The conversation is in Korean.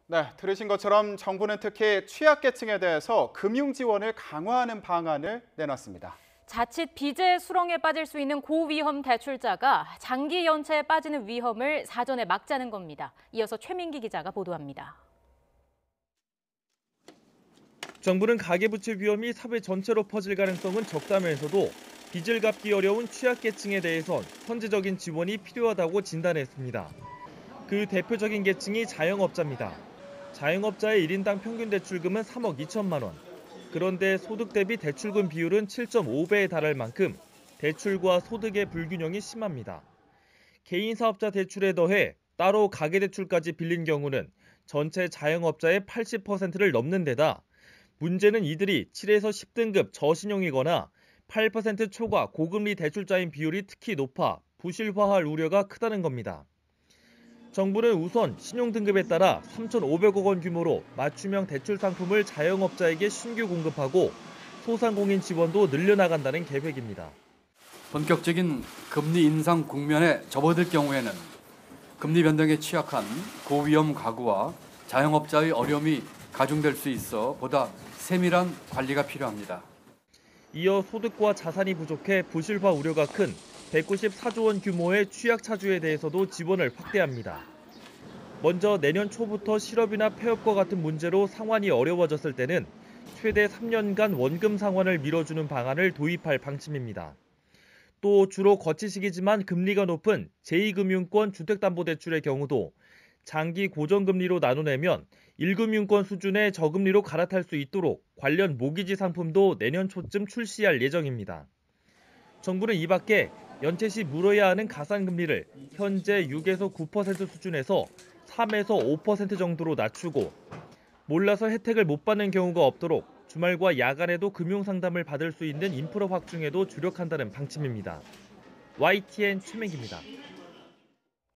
네, 들으신 것처럼 정부는 특히 취약계층에 대해서 금융 지원을 강화하는 방안을 내놨습니다. 자칫 빚의 수렁에 빠질 수 있는 고위험 대출자가 장기 연체에 빠지는 위험을 사전에 막자는 겁니다. 이어서 최민기 기자가 보도합니다. 정부는 가계부채 위험이 사회 전체로 퍼질 가능성은 적다면서도 빚을 갚기 어려운 취약계층에 대해선 선제적인 지원이 필요하다고 진단했습니다. 그 대표적인 계층이 자영업자입니다. 자영업자의 1인당 평균 대출금은 3억 2천만 원. 그런데 소득 대비 대출금 비율은 7.5배에 달할 만큼 대출과 소득의 불균형이 심합니다. 개인 사업자 대출에 더해 따로 가계대출까지 빌린 경우는 전체 자영업자의 80%를 넘는 데다 문제는 이들이 7에서 10등급 저신용이거나 8% 초과 고금리 대출자인 비율이 특히 높아 부실화할 우려가 크다는 겁니다. 정부는 우선 신용등급에 따라 3,500억 원 규모로 맞춤형 대출 상품을 자영업자에게 신규 공급하고 소상공인 지원도 늘려나간다는 계획입니다. 본격적인 금리 인상 국면에 접어들 경우에는 금리 변동에 취약한 고위험 가구와 자영업자의 어려움이 가중될 수 있어 보다 세밀한 관리가 필요합니다. 이어 소득과 자산이 부족해 부실화 우려가 큰 194조 원 규모의 취약차주에 대해서도 지원을 확대합니다. 먼저 내년 초부터 실업이나 폐업과 같은 문제로 상환이 어려워졌을 때는 최대 3년간 원금 상환을 미뤄주는 방안을 도입할 방침입니다. 또 주로 거치식이지만 금리가 높은 제2금융권 주택담보대출의 경우도 장기 고정금리로 나눠내면 1금융권 수준의 저금리로 갈아탈 수 있도록 관련 모기지 상품도 내년 초쯤 출시할 예정입니다. 정부는 이 밖에 연체 시 물어야 하는 가산금리를 현재 6에서 9% 수준에서 3에서 5% 정도로 낮추고 몰라서 혜택을 못 받는 경우가 없도록 주말과 야간에도 금융상담을 받을 수 있는 인프라 확충에도 주력한다는 방침입니다. YTN 최민기입니다.